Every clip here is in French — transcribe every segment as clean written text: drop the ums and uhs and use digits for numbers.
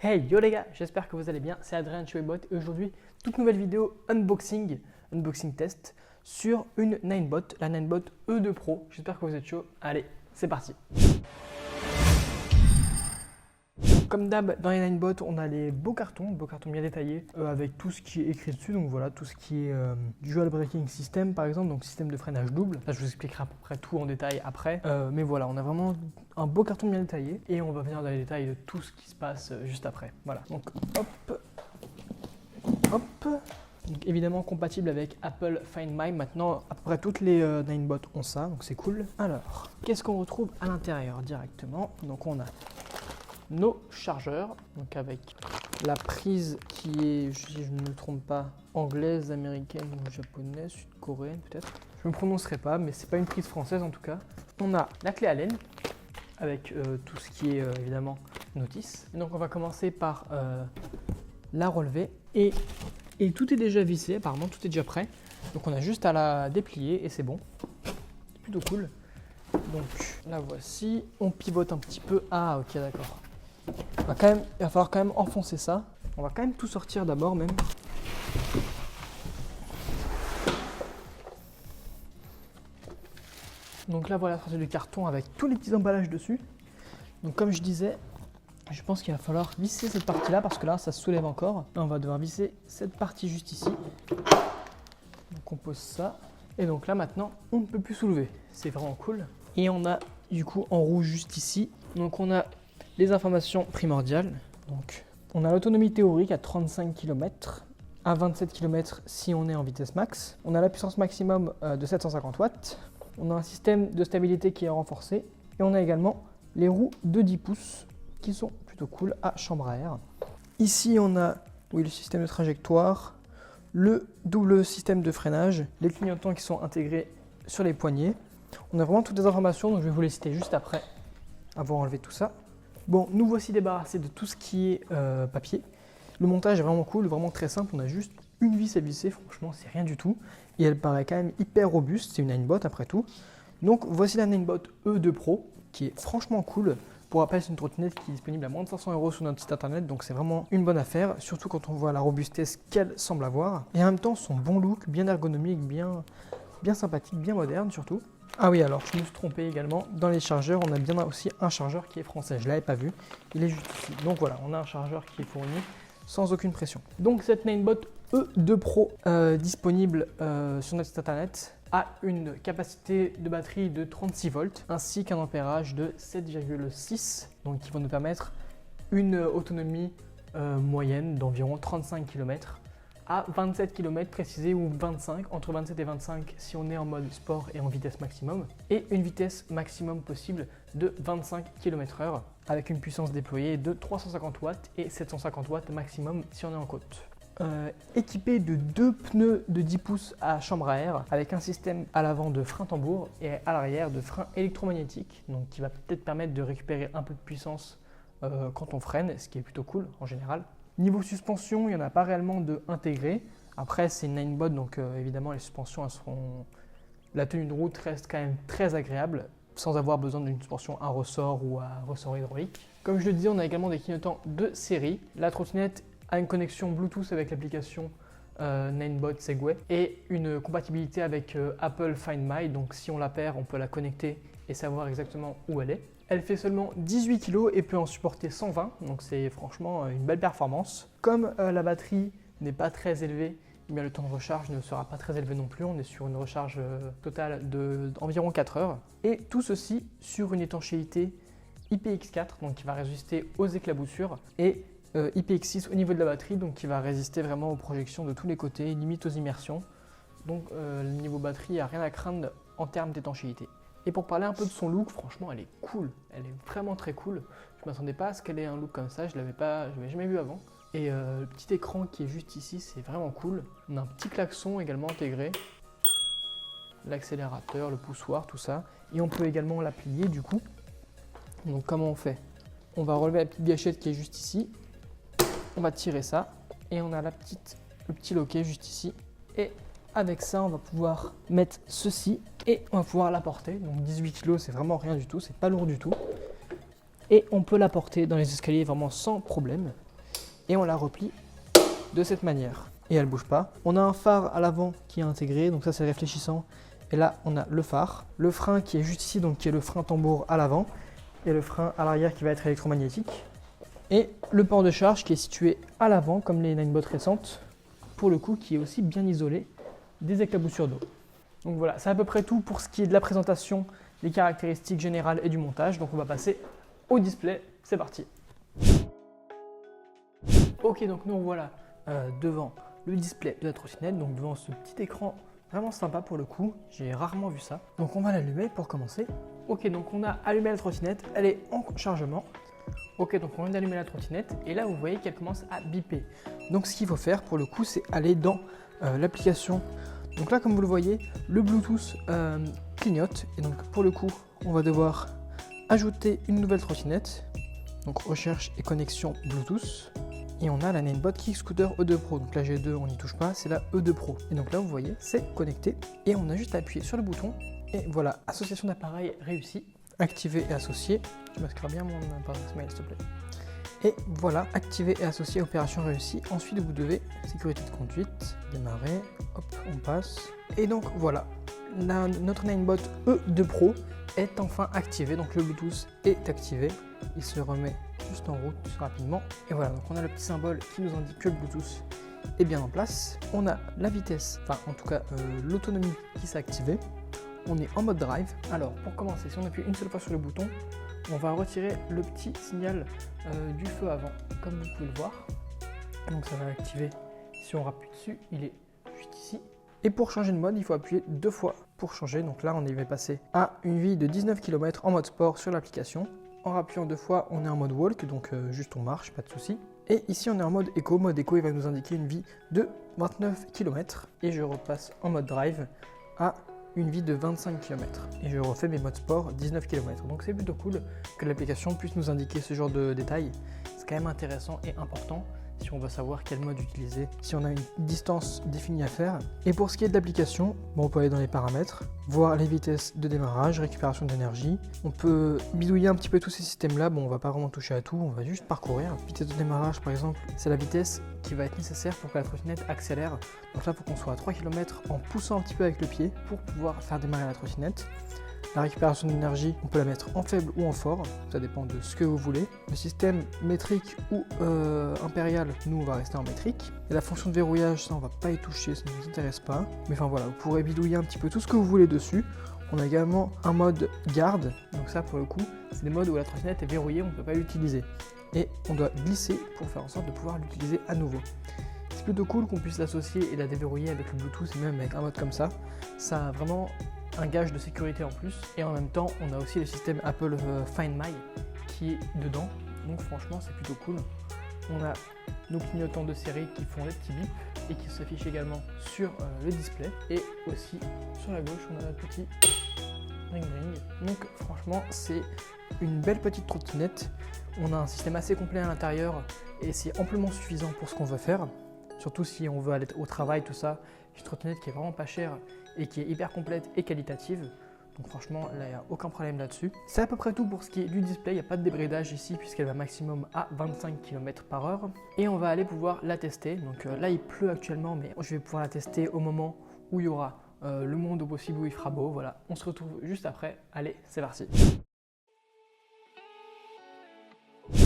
Hey yo les gars, j'espère que vous allez bien, c'est Adrien de chez Webbot et aujourd'hui, toute nouvelle vidéo unboxing test sur une Ninebot, la Ninebot E2 Pro. J'espère que vous êtes chaud, allez, c'est parti. Comme d'hab, dans les Ninebot, on a les beaux cartons bien détaillés avec tout ce qui est écrit dessus. Donc voilà, tout ce qui est dual braking system par exemple, donc système de freinage double. Ça, je vous expliquerai à peu près tout en détail après. Mais voilà, on a vraiment un beau carton bien détaillé et on va venir dans les détails de tout ce qui se passe juste après. Voilà, donc hop, hop. Donc évidemment compatible avec Apple Find My. Maintenant, à peu près toutes les Ninebot ont ça, donc c'est cool. Alors, qu'est-ce qu'on retrouve à l'intérieur directement? Donc on a nos chargeurs, donc avec la prise qui est, si je ne me trompe pas, anglaise, américaine ou japonaise, sud-coréenne peut-être. Je ne me prononcerai pas, mais c'est pas une prise française en tout cas. On a la clé Allen avec tout ce qui est évidemment notice. Et donc on va commencer par la relever et tout est déjà vissé, apparemment tout est déjà prêt. Donc on a juste à la déplier et c'est bon. C'est plutôt cool. Donc la voici, on pivote un petit peu. Ah ok, d'accord. Il va falloir quand même enfoncer ça. On va quand même tout sortir d'abord même. Donc là voilà, sortie du carton avec tous les petits emballages dessus. Donc comme je disais, je pense qu'il va falloir visser cette partie là parce que là ça se soulève encore. Là, on va devoir visser cette partie juste ici. Donc on pose ça. Et donc là maintenant on ne peut plus soulever. C'est vraiment cool. Et on a du coup en rouge juste ici. Donc on a les informations primordiales. Donc on a l'autonomie théorique à 35 km, à 27 km si on est en vitesse max. On a la puissance maximum de 750 watts. On a un système de stabilité qui est renforcé. Et on a également les roues de 10 pouces qui sont plutôt cool à chambre à air. Ici on a le système de trajectoire, le double système de freinage, les clignotants qui sont intégrés sur les poignées. On a vraiment toutes les informations, donc je vais vous les citer juste après avoir enlevé tout ça. Bon, nous voici débarrassés de tout ce qui est papier. Le montage est vraiment cool, vraiment très simple. On a juste une vis à visser, franchement, c'est rien du tout. Et elle paraît quand même hyper robuste, c'est une Ninebot après tout. Donc voici la Ninebot E2 Pro, qui est franchement cool. Pour rappel, c'est une trottinette qui est disponible à moins de 500 € sur notre site internet, donc c'est vraiment une bonne affaire, surtout quand on voit la robustesse qu'elle semble avoir. Et en même temps, son bon look, bien ergonomique, bien sympathique, bien moderne surtout. Ah oui, alors je me suis trompé également, dans les chargeurs, on a bien aussi un chargeur qui est français, je ne l'avais pas vu, il est juste ici. Donc voilà, on a un chargeur qui est fourni sans aucune pression. Donc cette Ninebot E2 Pro disponible sur notre site internet a une capacité de batterie de 36 volts ainsi qu'un ampérage de 7,6, donc qui vont nous permettre une autonomie moyenne d'environ 35 km à 27 km précisé ou 25, entre 27 et 25 si on est en mode sport et en vitesse maximum, et une vitesse maximum possible de 25 km/h avec une puissance déployée de 350 watts et 750 watts maximum si on est en côte. Équipé de deux pneus de 10 pouces à chambre à air avec un système à l'avant de frein tambour et à l'arrière de frein électromagnétique, donc qui va peut-être permettre de récupérer un peu de puissance quand on freine, ce qui est plutôt cool en général. Niveau suspension, il n'y en a pas réellement de intégré. Après, c'est une Ninebot, donc évidemment, les suspensions, elles seront... La tenue de route reste quand même très agréable, sans avoir besoin d'une suspension à ressort ou à ressort hydraulique. Comme je le disais, on a également des clignotants de série. La trottinette a une connexion Bluetooth avec l'application Ninebot Segway et une compatibilité avec Apple Find My. Donc si on la perd, on peut la connecter et savoir exactement où elle est. Elle fait seulement 18 kg et peut en supporter 120, donc c'est franchement une belle performance. Comme la batterie n'est pas très élevée, eh bien le temps de recharge ne sera pas très élevé non plus. On est sur une recharge totale d'environ 4 heures. Et tout ceci sur une étanchéité IPX4, donc qui va résister aux éclaboussures, et IPX6 au niveau de la batterie, donc qui va résister vraiment aux projections de tous les côtés, limite aux immersions. Donc le niveau batterie, il n'y a rien à craindre en termes d'étanchéité. Et pour parler un peu de son look, franchement, elle est cool. Elle est vraiment très cool. Je ne m'attendais pas à ce qu'elle ait un look comme ça. Je l'avais jamais vu avant. Et le petit écran qui est juste ici, c'est vraiment cool. On a un petit klaxon également intégré. L'accélérateur, le poussoir, tout ça. Et on peut également la plier du coup. Donc comment on fait? On va relever la petite gâchette qui est juste ici. On va tirer ça. Et on a le petit loquet juste ici. Et avec ça, on va pouvoir mettre ceci et on va pouvoir la porter. Donc 18 kg, c'est vraiment rien du tout, c'est pas lourd du tout. Et on peut la porter dans les escaliers vraiment sans problème. et on la replie de cette manière. Et elle bouge pas. On a un phare à l'avant qui est intégré, donc ça c'est réfléchissant. Et là on a le phare, le frein qui est juste ici, donc qui est le frein tambour à l'avant, et le frein à l'arrière qui va être électromagnétique. Et le port de charge qui est situé à l'avant, comme les Ninebot récentes, pour le coup qui est aussi bien isolé des éclaboussures d'eau. Donc voilà, c'est à peu près tout pour ce qui est de la présentation, des caractéristiques générales et du montage. Donc on va passer au display, c'est parti. Ok, donc nous voilà devant le display de la trottinette, donc devant ce petit écran vraiment sympa pour le coup, j'ai rarement vu ça. Donc on va l'allumer pour commencer. Ok, donc on a allumé la trottinette, elle est en chargement. Ok, donc on vient d'allumer la trottinette et là vous voyez qu'elle commence à biper. Donc ce qu'il faut faire pour le coup, c'est aller dans l'application. Donc là comme vous le voyez, le Bluetooth clignote et donc pour le coup, on va devoir ajouter une nouvelle trottinette. Donc recherche et connexion Bluetooth. Et on a la Ninebot Kick-Scooter E2 Pro. Donc la G2, on n'y touche pas, c'est la E2 Pro. Et donc là, vous voyez, c'est connecté. Et on a juste à appuyer sur le bouton. Et voilà, association d'appareils réussie. Activer et associer. Tu masqueras bien mon adresse mail, s'il te plaît. Et voilà, activer et associer, opération réussie. Ensuite, vous devez, sécurité de conduite, démarrer. Hop, on passe. Et donc voilà, notre Ninebot E2 Pro est enfin activé. Donc le Bluetooth est activé. Il se remet juste en route rapidement. Et voilà, donc on a le petit symbole qui nous indique que le Bluetooth est bien en place. On a la vitesse, enfin en tout cas l'autonomie qui s'est activée. On est en mode drive. Alors pour commencer, si on appuie une seule fois sur le bouton, on va retirer le petit signal du feu avant, comme vous pouvez le voir. Donc ça va activer. Si on rappuie dessus, il est juste ici. Et pour changer de mode, il faut appuyer 2 fois pour changer. Donc là, on va passer à une vie de 19 km en mode sport sur l'application. En appuyant 2 fois, on est en mode walk, donc juste on marche, pas de souci. Et ici, on est en mode éco. Mode éco, il va nous indiquer une vie de 29 km. Et je repasse en mode drive à une vie de 25 km. Et je refais mes modes sport 19 km. Donc c'est plutôt cool que l'application puisse nous indiquer ce genre de détails. C'est quand même intéressant et important si on veut savoir quel mode utiliser, si on a une distance définie à faire. Et pour ce qui est de l'application, bon, on peut aller dans les paramètres, voir les vitesses de démarrage, récupération d'énergie. On peut bidouiller un petit peu tous ces systèmes-là. Bon, on va pas vraiment toucher à tout, on va juste parcourir. Vitesse de démarrage, par exemple, c'est la vitesse qui va être nécessaire pour que la trottinette accélère. Donc là, il faut qu'on soit à 3 km en poussant un petit peu avec le pied pour pouvoir faire démarrer la trottinette. La récupération d'énergie, on peut la mettre en faible ou en fort, ça dépend de ce que vous voulez. Le système métrique ou impérial, nous on va rester en métrique. Et la fonction de verrouillage, ça on va pas y toucher, ça ne nous intéresse pas. Mais enfin voilà, vous pourrez bidouiller un petit peu tout ce que vous voulez dessus. On a également un mode garde, donc ça pour le coup, c'est des modes où la trottinette est verrouillée, on ne peut pas l'utiliser. Et on doit glisser pour faire en sorte de pouvoir l'utiliser à nouveau. C'est plutôt cool qu'on puisse l'associer et la déverrouiller avec le Bluetooth et même avec un mode comme ça. Ça a vraiment un gage de sécurité en plus. Et en même temps, on a aussi le système Apple Find My qui est dedans. Donc franchement, c'est plutôt cool. On a nos clignotants de série qui font des petits bips et qui s'affichent également sur le display. Et aussi sur la gauche, on a notre petit ring ring. Donc franchement, c'est une belle petite trottinette. On a un système assez complet à l'intérieur et c'est amplement suffisant pour ce qu'on veut faire. Surtout si on veut aller au travail, tout ça. Une trottinette qui est vraiment pas chère et qui est hyper complète et qualitative. Donc franchement, là, il n'y a aucun problème là-dessus. C'est à peu près tout pour ce qui est du display. Il n'y a pas de débridage ici puisqu'elle va maximum à 25 km/h. Et on va aller pouvoir la tester. Donc là, il pleut actuellement, mais je vais pouvoir la tester au moment où il y aura le monde au possible, où il fera beau. Voilà, on se retrouve juste après. Allez, c'est parti.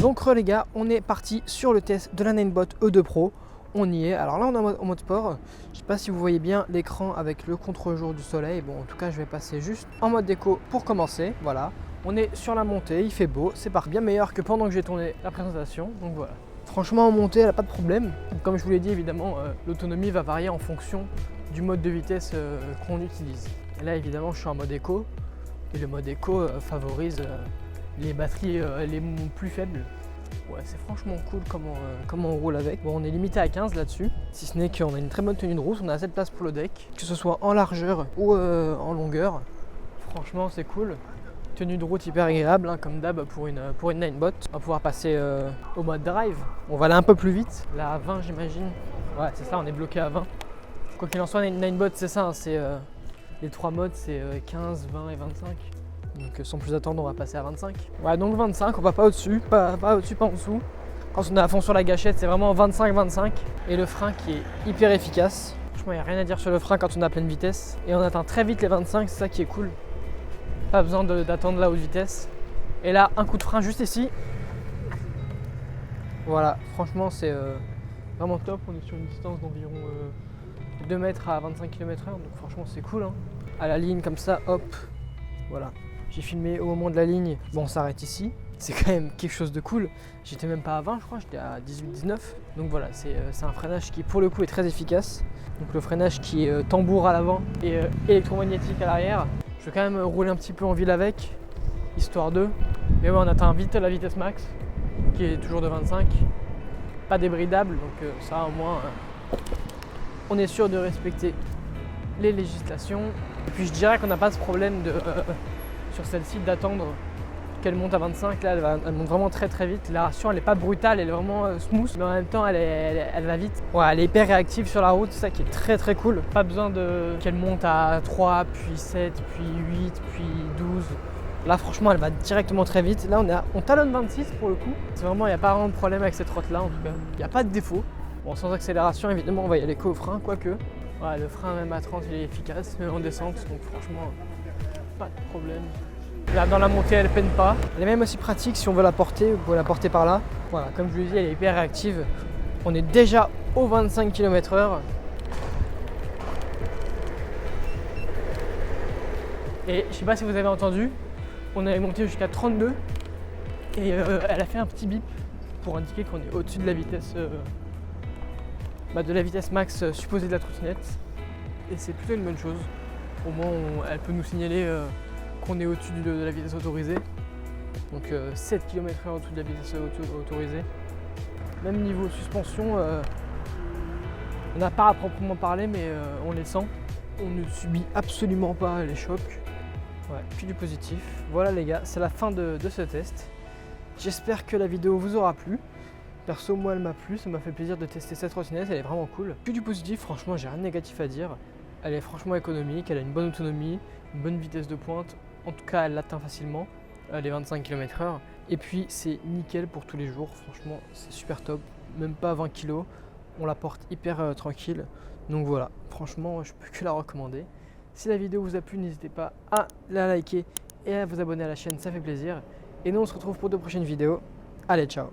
Donc les gars, on est parti sur le test de la Ninebot E2 Pro. On y est. Alors là, on est en mode sport. Je sais pas si vous voyez bien l'écran avec le contre-jour du soleil. Bon, en tout cas, je vais passer juste en mode déco pour commencer. Voilà. On est sur la montée, il fait beau. C'est pas bien meilleur que pendant que j'ai tourné la présentation. Donc voilà. Franchement, en montée, elle n'a pas de problème. Donc, comme je vous l'ai dit, évidemment, l'autonomie va varier en fonction du mode de vitesse qu'on utilise. Et là, évidemment, je suis en mode éco. Et le mode éco favorise les batteries les plus faibles. Ouais, c'est franchement cool comment on roule avec. Bon, on est limité à 15 là-dessus, si ce n'est qu'on a une très bonne tenue de route, on a assez de place pour le deck, que ce soit en largeur ou en longueur. Franchement, c'est cool. Tenue de route hyper agréable, hein, comme d'hab pour une Ninebot. On va pouvoir passer au mode drive. On va aller un peu plus vite, là à 20 j'imagine. Ouais, c'est ça, on est bloqué à 20. Quoi qu'il en soit, une Ninebot, c'est ça, hein, c'est les 3 modes, c'est 15, 20 et 25. Donc sans plus attendre, on va passer à 25. Ouais, donc 25, on va pas au-dessus, pas au-dessus, pas en dessous. Quand on est à fond sur la gâchette, c'est vraiment 25-25. Et le frein qui est hyper efficace. Franchement, il n'y a rien à dire sur le frein quand on est à pleine vitesse. Et on atteint très vite les 25, c'est ça qui est cool. Pas besoin d'attendre la haute vitesse. Et là, un coup de frein juste ici. Voilà, franchement, c'est vraiment top. On est sur une distance d'environ 2 mètres à 25 km/h. Donc franchement, c'est cool. Hein. À la ligne, comme ça, hop. Voilà. J'ai filmé au moment de la ligne. Bon, on s'arrête ici. C'est quand même quelque chose de cool. J'étais même pas à 20, je crois. J'étais à 18-19. Donc voilà, c'est un freinage qui, pour le coup, est très efficace. Donc le freinage qui est tambour à l'avant et électromagnétique à l'arrière. Je vais quand même rouler un petit peu en ville avec, histoire de. Mais ouais, on atteint vite la vitesse max, qui est toujours de 25. Pas débridable, donc ça au moins, on est sûr de respecter les législations. Et puis je dirais qu'on n'a pas ce problème sur celle-ci d'attendre qu'elle monte à 25. Là, elle monte vraiment très très vite. La ration, elle n'est pas brutale, elle est vraiment smooth, mais en même temps, elle va vite. Ouais, elle est hyper réactive sur la route, c'est ça qui est très très cool. Pas besoin qu'elle monte à 3, puis 7, puis 8, puis 12. Là, franchement, elle va directement très vite. Là, on talonne 26 pour le coup. C'est vraiment, il n'y a pas vraiment de problème avec cette route-là, en tout cas. Il n'y a pas de défaut. Bon, sans accélération, évidemment, on va y aller qu'au frein, quoique. Ouais, le frein, même à 30, il est efficace, même en descente, donc franchement, pas de problème. Là, dans la montée, elle peine pas. Elle est même aussi pratique si on veut la porter. Vous pouvez la porter par là. Voilà, comme je vous l'ai dit, elle est hyper réactive. On est déjà aux 25 km/h. Et je sais pas si vous avez entendu, on avait monté jusqu'à 32. Et elle a fait un petit bip pour indiquer qu'on est au-dessus de la vitesse, max supposée de la trottinette. Et c'est plutôt une bonne chose. Au moins, elle peut nous signaler qu'on est au-dessus de la vitesse autorisée. Donc 7 km/h au-dessus de la vitesse autorisée. Même niveau suspension, on n'a pas à proprement parler, mais on les sent. On ne subit absolument pas les chocs. Ouais, puis du positif. Voilà les gars, c'est la fin de ce test. J'espère que la vidéo vous aura plu. Perso, moi elle m'a plu, ça m'a fait plaisir de tester cette trottinette, elle est vraiment cool. Puis du positif, franchement, j'ai rien de négatif à dire. Elle est franchement économique, elle a une bonne autonomie, une bonne vitesse de pointe. En tout cas, elle l'atteint facilement, les 25 km/h. Et puis, c'est nickel pour tous les jours. Franchement, c'est super top. Même pas 20 kg. On la porte hyper tranquille. Donc voilà, franchement, je peux que la recommander. Si la vidéo vous a plu, n'hésitez pas à la liker et à vous abonner à la chaîne, ça fait plaisir. Et nous, on se retrouve pour de prochaines vidéos. Allez, ciao!